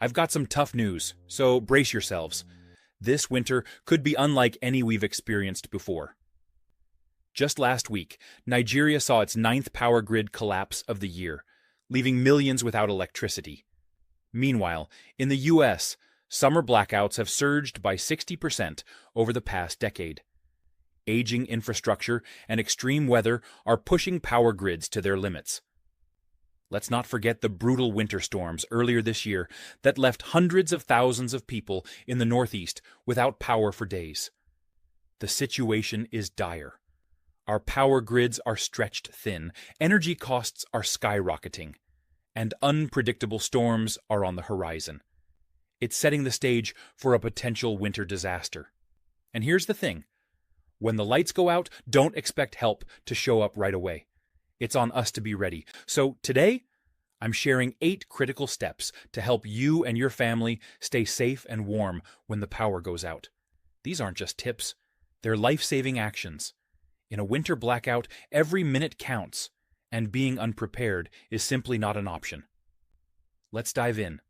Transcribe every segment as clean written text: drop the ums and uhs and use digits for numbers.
I've got some tough news, so brace yourselves. This winter could be unlike any we've experienced before. Just last week, Nigeria saw its ninth power grid collapse of the year, leaving millions without electricity. Meanwhile, in the US, summer blackouts have surged by 60% over the past decade. Aging infrastructure and extreme weather are pushing power grids to their limits. Let's not forget the brutal winter storms earlier this year that left hundreds of thousands of people in the Northeast without power for days. The situation is dire. Our power grids are stretched thin, energy costs are skyrocketing, and unpredictable storms are on the horizon. It's setting the stage for a potential winter disaster. And here's the thing. When the lights go out, don't expect help to show up right away. It's on us to be ready. So today, I'm sharing 8 critical steps to help you and your family stay safe and warm when the power goes out. These aren't just tips. They're life-saving actions. In a winter blackout, every minute counts, and being unprepared is simply not an option. Let's dive in.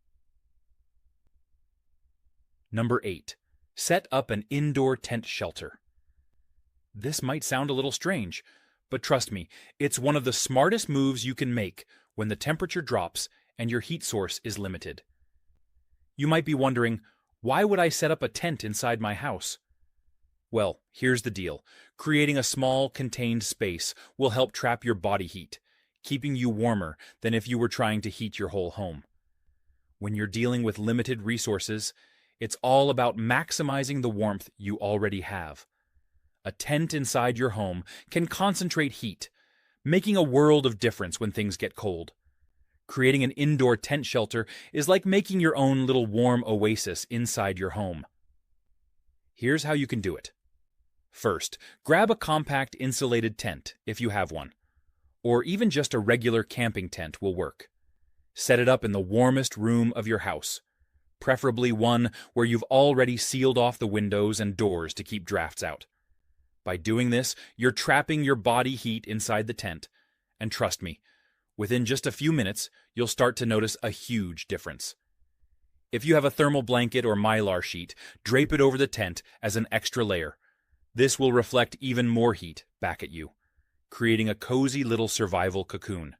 Number 8. Set up an indoor tent shelter. This might sound a little strange, but trust me, it's one of the smartest moves you can make when the temperature drops and your heat source is limited. You might be wondering, why would I set up a tent inside my house? Well, here's the deal. Creating a small, contained space will help trap your body heat, keeping you warmer than if you were trying to heat your whole home. When you're dealing with limited resources, it's all about maximizing the warmth you already have. A tent inside your home can concentrate heat, making a world of difference when things get cold. Creating an indoor tent shelter is like making your own little warm oasis inside your home. Here's how you can do it. First, grab a compact insulated tent if you have one, or even just a regular camping tent will work. Set it up in the warmest room of your house, preferably one where you've already sealed off the windows and doors to keep drafts out. By doing this, you're trapping your body heat inside the tent, and trust me, within just a few minutes, you'll start to notice a huge difference. If you have a thermal blanket or mylar sheet, drape it over the tent as an extra layer. This will reflect even more heat back at you, creating a cozy little survival cocoon.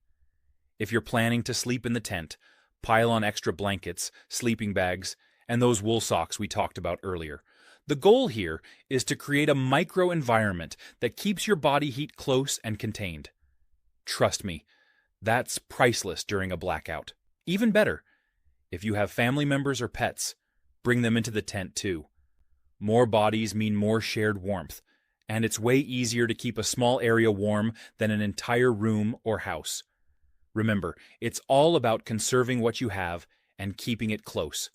If you're planning to sleep in the tent, pile on extra blankets, sleeping bags, and those wool socks we talked about earlier. The goal here is to create a micro-environment that keeps your body heat close and contained. Trust me, that's priceless during a blackout. Even better, if you have family members or pets, bring them into the tent too. More bodies mean more shared warmth, and it's way easier to keep a small area warm than an entire room or house. Remember, it's all about conserving what you have and keeping it close.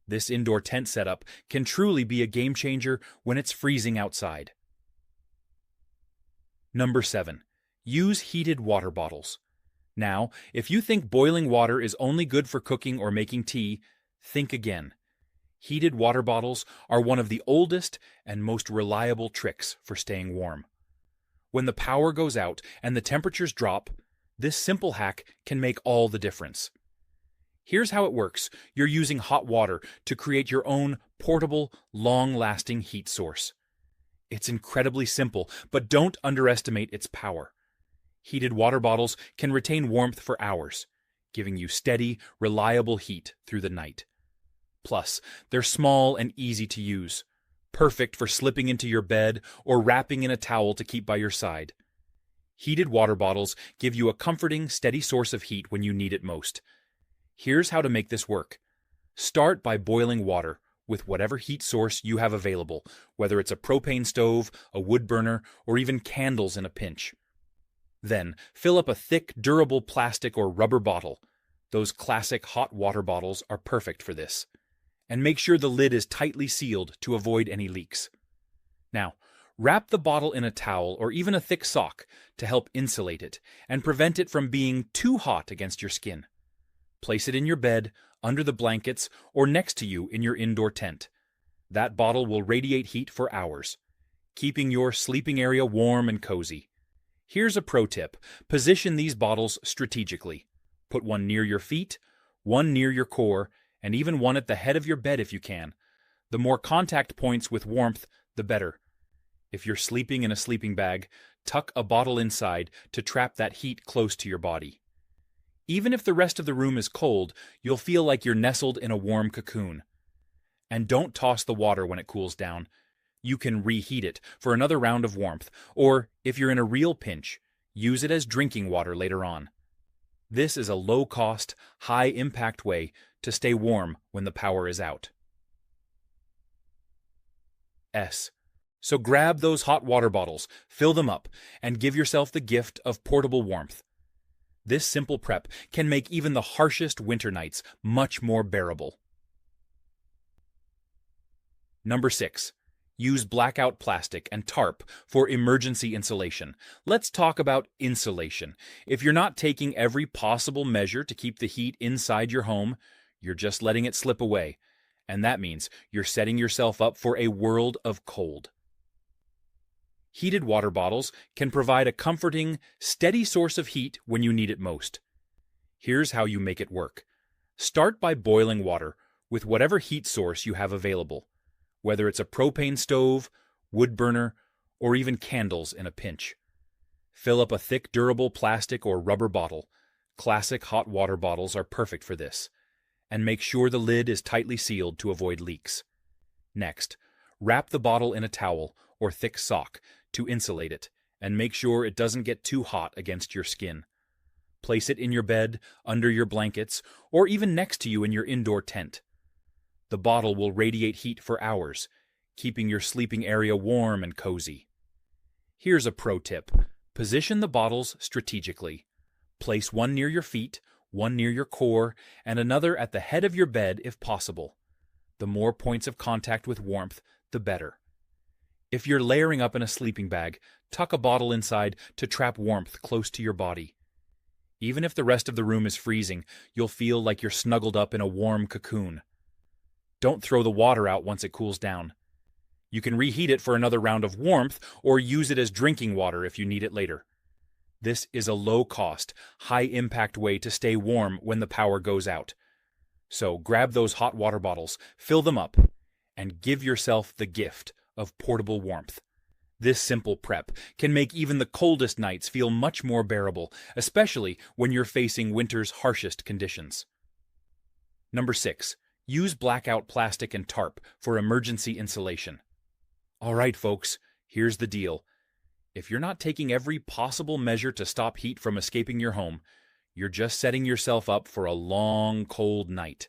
This indoor tent setup can truly be a game changer when it's freezing outside. Number 7. Use heated water bottles. Now, if you think boiling water is only good for cooking or making tea, think again. Heated water bottles are one of the oldest and most reliable tricks for staying warm. When the power goes out and the temperatures drop, this simple hack can make all the difference. Here's how it works. You're using hot water to create your own portable, long-lasting heat source. It's incredibly simple, but don't underestimate its power. Heated water bottles can retain warmth for hours, giving you steady, reliable heat through the night. Plus, they're small and easy to use, perfect for slipping into your bed or wrapping in a towel to keep by your side. Heated water bottles give you a comforting, steady source of heat when you need it most. Here's how to make this work. Start by boiling water with whatever heat source you have available, whether it's a propane stove, a wood burner, or even candles in a pinch. Then, fill up a thick, durable plastic or rubber bottle. Those classic hot water bottles are perfect for this. And make sure the lid is tightly sealed to avoid any leaks. Now, wrap the bottle in a towel or even a thick sock to help insulate it and prevent it from being too hot against your skin. Place it in your bed, under the blankets, or next to you in your indoor tent. That bottle will radiate heat for hours, keeping your sleeping area warm and cozy. Here's a pro tip. Position these bottles strategically. Put one near your feet, one near your core, and even one at the head of your bed if you can. The more contact points with warmth, the better. If you're sleeping in a sleeping bag, tuck a bottle inside to trap that heat close to your body. Even if the rest of the room is cold, you'll feel like you're nestled in a warm cocoon. And don't toss the water when it cools down. You can reheat it for another round of warmth, or if you're in a real pinch, use it as drinking water later on. This is a low-cost, high-impact way to stay warm when the power is out. So grab those hot water bottles, fill them up, and give yourself the gift of portable warmth. This simple prep can make even the harshest winter nights much more bearable. Number 6. Use blackout plastic and tarp for emergency insulation. Let's talk about insulation. If you're not taking every possible measure to keep the heat inside your home, you're just letting it slip away, and that means you're setting yourself up for a world of cold. Heated water bottles can provide a comforting, steady source of heat when you need it most. Here's how you make it work. Start by boiling water with whatever heat source you have available, whether it's a propane stove, wood burner, or even candles in a pinch. Fill up a thick, durable plastic or rubber bottle. Classic hot water bottles are perfect for this. And make sure the lid is tightly sealed to avoid leaks. Next, wrap the bottle in a towel or thick sock to insulate it, and make sure it doesn't get too hot against your skin. Place it in your bed, under your blankets, or even next to you in your indoor tent. The bottle will radiate heat for hours, keeping your sleeping area warm and cozy. Here's a pro tip. Position the bottles strategically. Place one near your feet, one near your core, and another at the head of your bed if possible. The more points of contact with warmth, the better. If you're layering up in a sleeping bag, tuck a bottle inside to trap warmth close to your body. Even if the rest of the room is freezing, you'll feel like you're snuggled up in a warm cocoon. Don't throw the water out once it cools down. You can reheat it for another round of warmth or use it as drinking water if you need it later. This is a low-cost, high-impact way to stay warm when the power goes out. So grab those hot water bottles, fill them up, and give yourself the gift of portable warmth. This simple prep can make even the coldest nights feel much more bearable, especially when you're facing winter's harshest conditions. Number 6. Use blackout plastic and tarp for emergency insulation. All right, folks, here's the deal. If you're not taking every possible measure to stop heat from escaping your home, you're just setting yourself up for a long, cold night.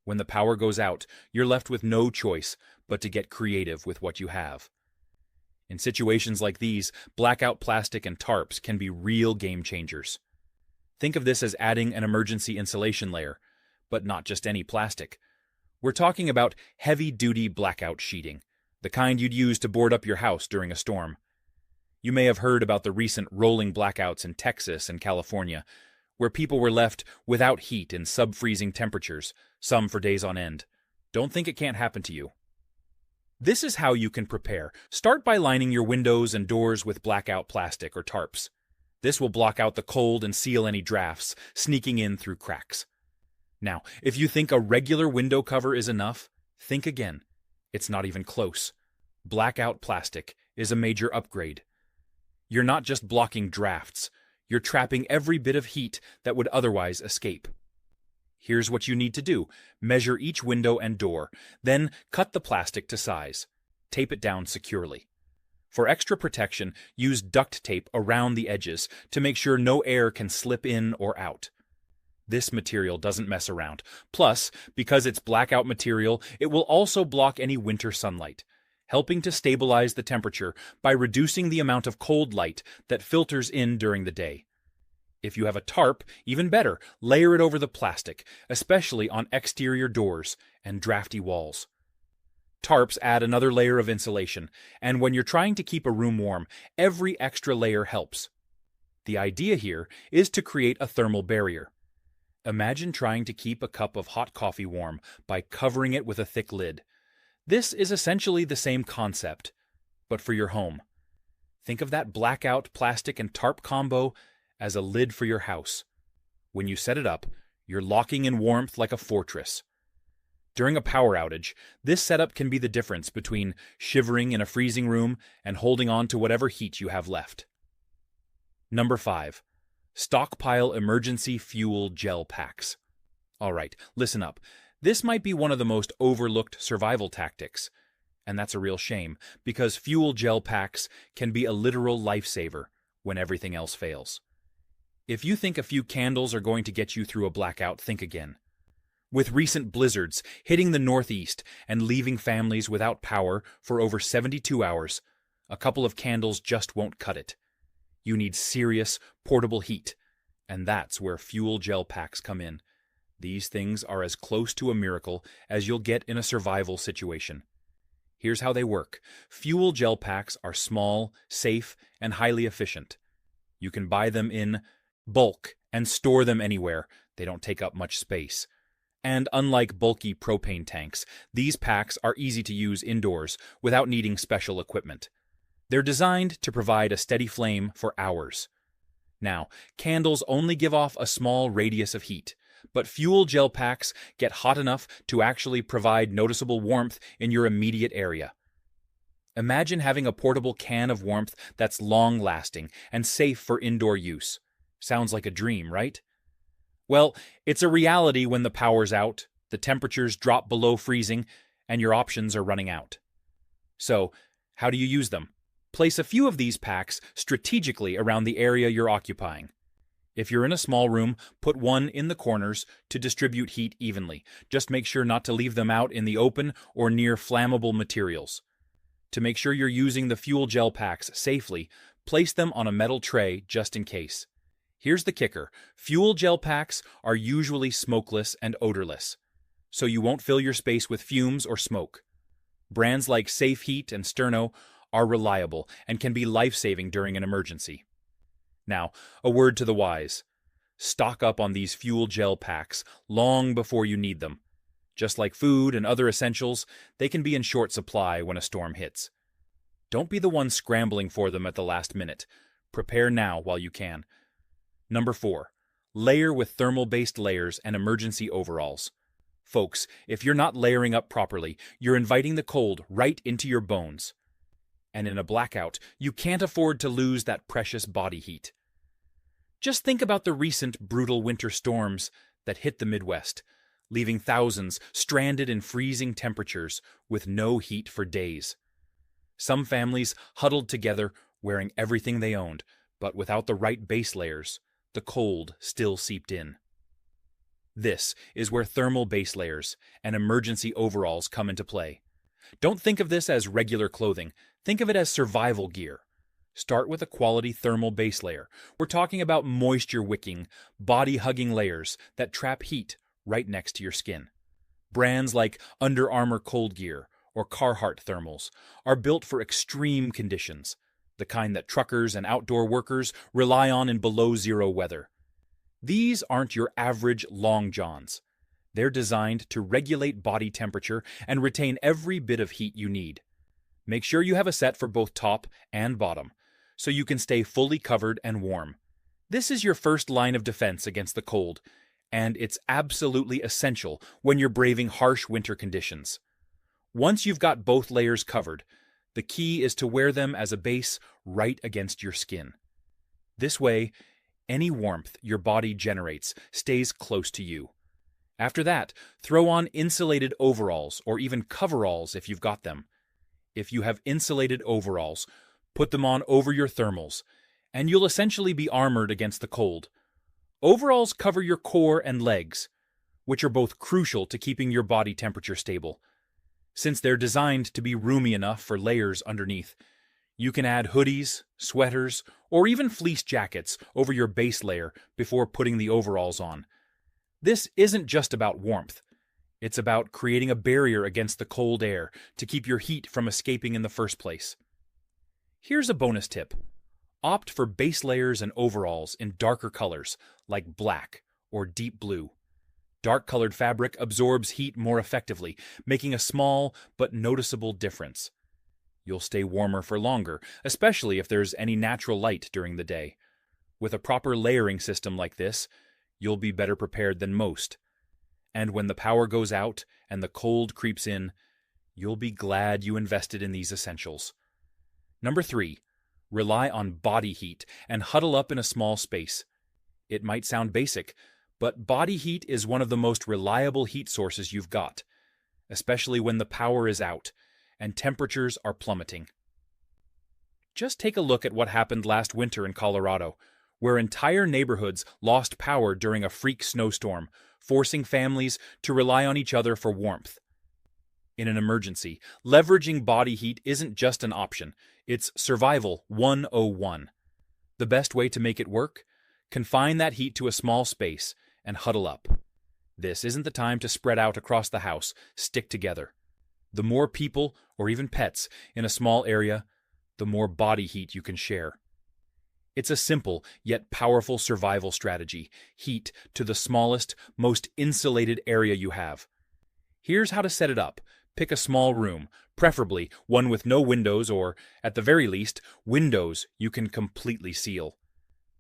When the power goes out, you're left with no choice but to get creative with what you have. In situations like these, blackout plastic and tarps can be real game changers. Think of this as adding an emergency insulation layer, but not just any plastic. We're talking about heavy-duty blackout sheeting, the kind you'd use to board up your house during a storm. You may have heard about the recent rolling blackouts in Texas and California, where people were left without heat in sub-freezing temperatures, some for days on end. Don't think it can't happen to you. This is how you can prepare. Start by lining your windows and doors with blackout plastic or tarps. This will block out the cold and seal any drafts sneaking in through cracks. Now, if you think a regular window cover is enough, think again. It's not even close. Blackout plastic is a major upgrade. You're not just blocking drafts, you're trapping every bit of heat that would otherwise escape. Here's what you need to do. Measure each window and door, then cut the plastic to size. Tape it down securely. For extra protection, use duct tape around the edges to make sure no air can slip in or out. This material doesn't mess around. Plus, because it's blackout material, it will also block any winter sunlight, helping to stabilize the temperature by reducing the amount of cold light that filters in during the day. If you have a tarp, even better, layer it over the plastic, especially on exterior doors and drafty walls. Tarps add another layer of insulation, and when you're trying to keep a room warm, every extra layer helps. The idea here is to create a thermal barrier. Imagine trying to keep a cup of hot coffee warm by covering it with a thick lid. This is essentially the same concept, but for your home. Think of that blackout plastic and tarp combo as a lid for your house. When you set it up, you're locking in warmth like a fortress. During a power outage, this setup can be the difference between shivering in a freezing room and holding on to whatever heat you have left. Number 5. Stockpile emergency fuel gel packs. Alright, listen up. This might be one of the most overlooked survival tactics. And that's a real shame, because fuel gel packs can be a literal lifesaver when everything else fails. If you think a few candles are going to get you through a blackout, think again. With recent blizzards hitting the Northeast and leaving families without power for over 72 hours, a couple of candles just won't cut it. You need serious, portable heat, and that's where fuel gel packs come in. These things are as close to a miracle as you'll get in a survival situation. Here's how they work. Fuel gel packs are small, safe, and highly efficient. You can buy them in bulk and store them anywhere. They don't take up much space. And unlike bulky propane tanks, these packs are easy to use indoors without needing special equipment. They're designed to provide a steady flame for hours. Now, candles only give off a small radius of heat, but fuel gel packs get hot enough to actually provide noticeable warmth in your immediate area. Imagine having a portable can of warmth that's long-lasting and safe for indoor use. Sounds like a dream, right? Well, it's a reality when the power's out, the temperatures drop below freezing, and your options are running out. So, how do you use them? Place a few of these packs strategically around the area you're occupying. If you're in a small room, put one in the corners to distribute heat evenly. Just make sure not to leave them out in the open or near flammable materials. To make sure you're using the fuel gel packs safely, place them on a metal tray just in case. Here's the kicker. Fuel gel packs are usually smokeless and odorless, so you won't fill your space with fumes or smoke. Brands like Safe Heat and Sterno are reliable and can be life-saving during an emergency. Now, a word to the wise. Stock up on these fuel gel packs long before you need them. Just like food and other essentials, they can be in short supply when a storm hits. Don't be the one scrambling for them at the last minute. Prepare now while you can. Number 4. Layer with thermal-based layers and emergency overalls. Folks, if you're not layering up properly, you're inviting the cold right into your bones. And in a blackout, you can't afford to lose that precious body heat. Just think about the recent brutal winter storms that hit the Midwest, leaving thousands stranded in freezing temperatures with no heat for days. Some families huddled together, wearing everything they owned, but without the right base layers, the cold still seeped in. This is where thermal base layers and emergency overalls come into play. Don't think of this as regular clothing. Think of it as survival gear. Start with a quality thermal base layer. We're talking about moisture-wicking, body-hugging layers that trap heat right next to your skin. Brands like Under Armour Cold Gear or Carhartt Thermals are built for extreme conditions, the kind that truckers and outdoor workers rely on in below-zero weather. These aren't your average long johns. They're designed to regulate body temperature and retain every bit of heat you need. Make sure you have a set for both top and bottom, so you can stay fully covered and warm. This is your first line of defense against the cold, and it's absolutely essential when you're braving harsh winter conditions. Once you've got both layers covered, the key is to wear them as a base right against your skin. This way, any warmth your body generates stays close to you. After that, throw on insulated overalls or even coveralls if you've got them. If you have insulated overalls, put them on over your thermals, and you'll essentially be armored against the cold. Overalls cover your core and legs, which are both crucial to keeping your body temperature stable. Since they're designed to be roomy enough for layers underneath, you can add hoodies, sweaters, or even fleece jackets over your base layer before putting the overalls on. This isn't just about warmth. It's about creating a barrier against the cold air to keep your heat from escaping in the first place. Here's a bonus tip. Opt for base layers and overalls in darker colors, like black or deep blue. Dark-colored fabric absorbs heat more effectively, making a small but noticeable difference. You'll stay warmer for longer, especially if there's any natural light during the day. With a proper layering system like this, you'll be better prepared than most. And when the power goes out and the cold creeps in, you'll be glad you invested in these essentials. Number 3, rely on body heat and huddle up in a small space. It might sound basic, but body heat is one of the most reliable heat sources you've got, especially when the power is out and temperatures are plummeting. Just take a look at what happened last winter in Colorado, where entire neighborhoods lost power during a freak snowstorm, forcing families to rely on each other for warmth. In an emergency, leveraging body heat isn't just an option, it's survival 101. The best way to make it work? Confine that heat to a small space and huddle up. This isn't the time to spread out across the house, stick together. The more people, or even pets, in a small area, the more body heat you can share. It's a simple yet powerful survival strategy: heat to the smallest, most insulated area you have. Here's how to set it up. Pick a small room, preferably one with no windows or, at the very least, windows you can completely seal.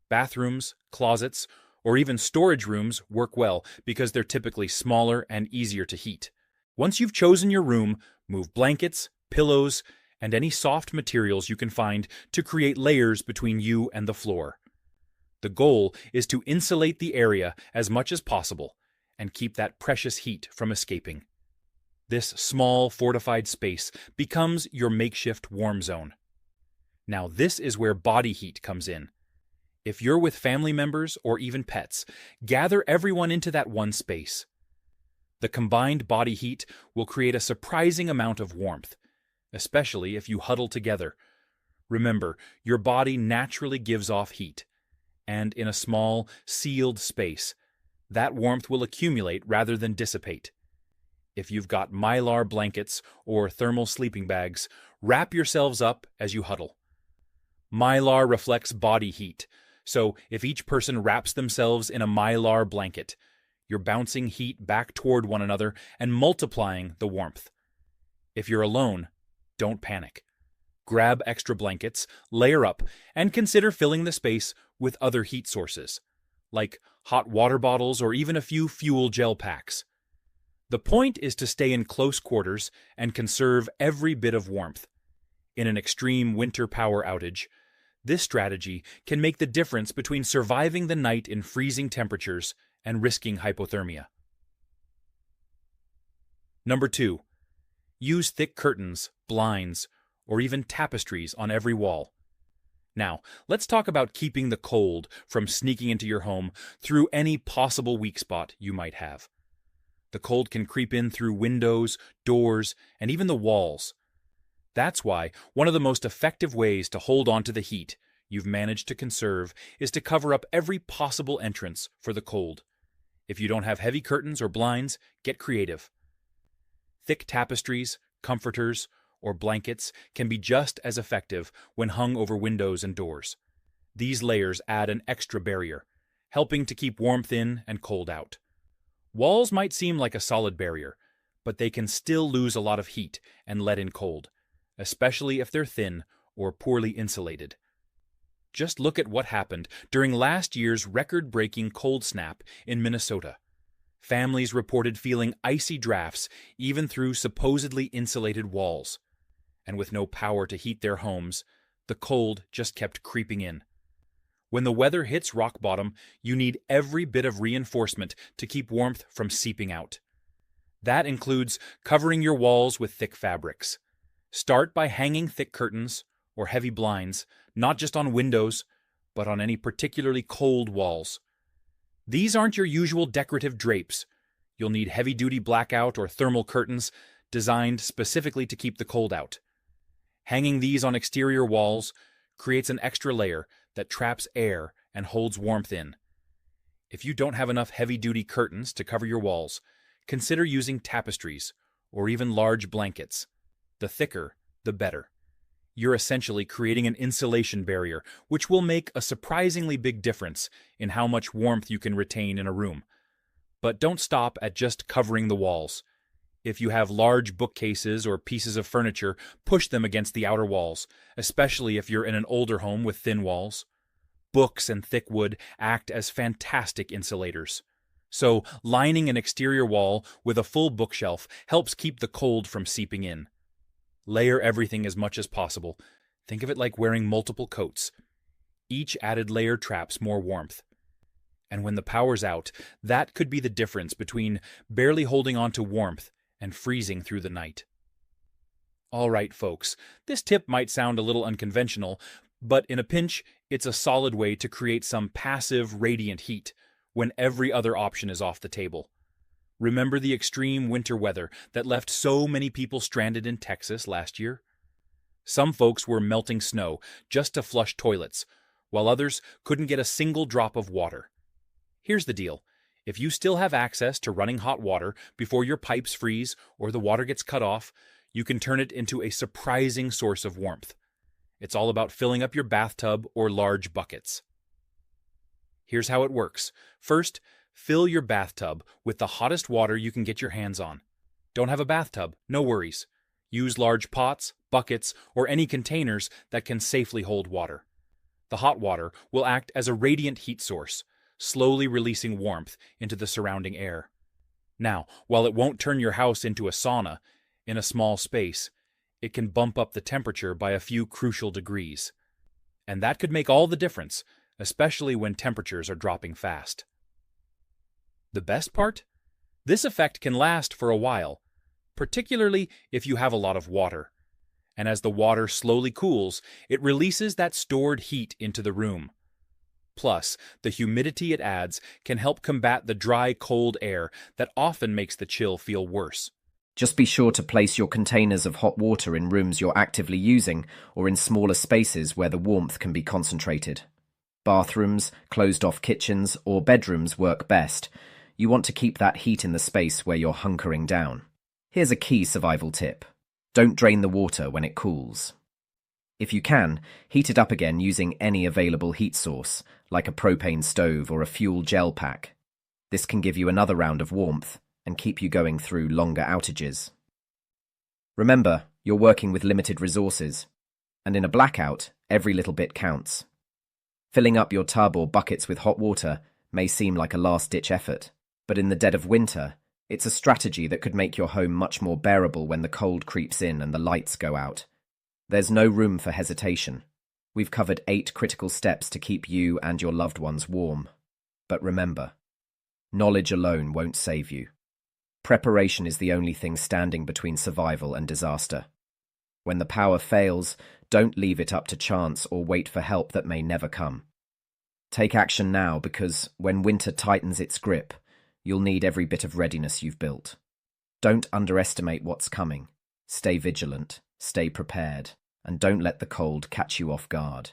Bathrooms, closets, or even storage rooms work well because they're typically smaller and easier to heat. Once you've chosen your room, move blankets, pillows, and any soft materials you can find to create layers between you and the floor. The goal is to insulate the area as much as possible and keep that precious heat from escaping. This small, fortified space becomes your makeshift warm zone. Now, this is where body heat comes in. If you're with family members or even pets, gather everyone into that one space. The combined body heat will create a surprising amount of warmth, especially if you huddle together. Remember, your body naturally gives off heat, and in a small, sealed space, that warmth will accumulate rather than dissipate. If you've got mylar blankets or thermal sleeping bags, wrap yourselves up as you huddle. Mylar reflects body heat, so if each person wraps themselves in a mylar blanket, you're bouncing heat back toward one another and multiplying the warmth. If you're alone, don't panic. Grab extra blankets, layer up, and consider filling the space with other heat sources, like hot water bottles or even a few fuel gel packs. The point is to stay in close quarters and conserve every bit of warmth. In an extreme winter power outage, this strategy can make the difference between surviving the night in freezing temperatures and risking hypothermia. Number 2. Use thick curtains, blinds, or even tapestries on every wall. Now, let's talk about keeping the cold from sneaking into your home through any possible weak spot you might have. The cold can creep in through windows, doors, and even the walls. That's why one of the most effective ways to hold on to the heat you've managed to conserve is to cover up every possible entrance for the cold. If you don't have heavy curtains or blinds, get creative. Thick tapestries, comforters, or blankets can be just as effective when hung over windows and doors. These layers add an extra barrier, helping to keep warmth in and cold out. Walls might seem like a solid barrier, but they can still lose a lot of heat and let in cold, especially if they're thin or poorly insulated. Just look at what happened during last year's record-breaking cold snap in Minnesota. Families reported feeling icy drafts even through supposedly insulated walls. And with no power to heat their homes, the cold just kept creeping in. When the weather hits rock bottom, you need every bit of reinforcement to keep warmth from seeping out. That includes covering your walls with thick fabrics. Start by hanging thick curtains or heavy blinds, not just on windows, but on any particularly cold walls. These aren't your usual decorative drapes. You'll need heavy-duty blackout or thermal curtains designed specifically to keep the cold out. Hanging these on exterior walls creates an extra layer that traps air and holds warmth in. If you don't have enough heavy-duty curtains to cover your walls, consider using tapestries or even large blankets. The thicker, the better. You're essentially creating an insulation barrier, which will make a surprisingly big difference in how much warmth you can retain in a room. But don't stop at just covering the walls. If you have large bookcases or pieces of furniture, push them against the outer walls, especially if you're in an older home with thin walls. Books and thick wood act as fantastic insulators. So, lining an exterior wall with a full bookshelf helps keep the cold from seeping in. Layer everything as much as possible. Think of it like wearing multiple coats. Each added layer traps more warmth. And when the power's out, that could be the difference between barely holding on to warmth and freezing through the night. All right, folks, this tip might sound a little unconventional, but in a pinch, it's a solid way to create some passive, radiant heat when every other option is off the table. Remember the extreme winter weather that left so many people stranded in Texas last year? Some folks were melting snow just to flush toilets, while others couldn't get a single drop of water. Here's the deal. If you still have access to running hot water before your pipes freeze or the water gets cut off, you can turn it into a surprising source of warmth. It's all about filling up your bathtub or large buckets. Here's how it works. First, fill your bathtub with the hottest water you can get your hands on. Don't have a bathtub? No worries. Use large pots, buckets, or any containers that can safely hold water. The hot water will act as a radiant heat source, slowly releasing warmth into the surrounding air. Now, while it won't turn your house into a sauna, in a small space, it can bump up the temperature by a few crucial degrees. And that could make all the difference, especially when temperatures are dropping fast. The best part? This effect can last for a while, particularly if you have a lot of water. And as the water slowly cools, it releases that stored heat into the room. Plus, the humidity it adds can help combat the dry, cold air that often makes the chill feel worse. Just be sure to place your containers of hot water in rooms you're actively using or in smaller spaces where the warmth can be concentrated. Bathrooms, closed-off kitchens, or bedrooms work best. You want to keep that heat in the space where you're hunkering down. Here's a key survival tip. Don't drain the water when it cools. If you can, heat it up again using any available heat source, like a propane stove or a fuel gel pack. This can give you another round of warmth and keep you going through longer outages. Remember, you're working with limited resources, and in a blackout, every little bit counts. Filling up your tub or buckets with hot water may seem like a last-ditch effort, but in the dead of winter, it's a strategy that could make your home much more bearable when the cold creeps in and the lights go out. There's no room for hesitation. We've covered 8 critical steps to keep you and your loved ones warm. But remember, knowledge alone won't save you. Preparation is the only thing standing between survival and disaster. When the power fails, don't leave it up to chance or wait for help that may never come. Take action now because when winter tightens its grip, you'll need every bit of readiness you've built. Don't underestimate what's coming. Stay vigilant, stay prepared, and don't let the cold catch you off guard.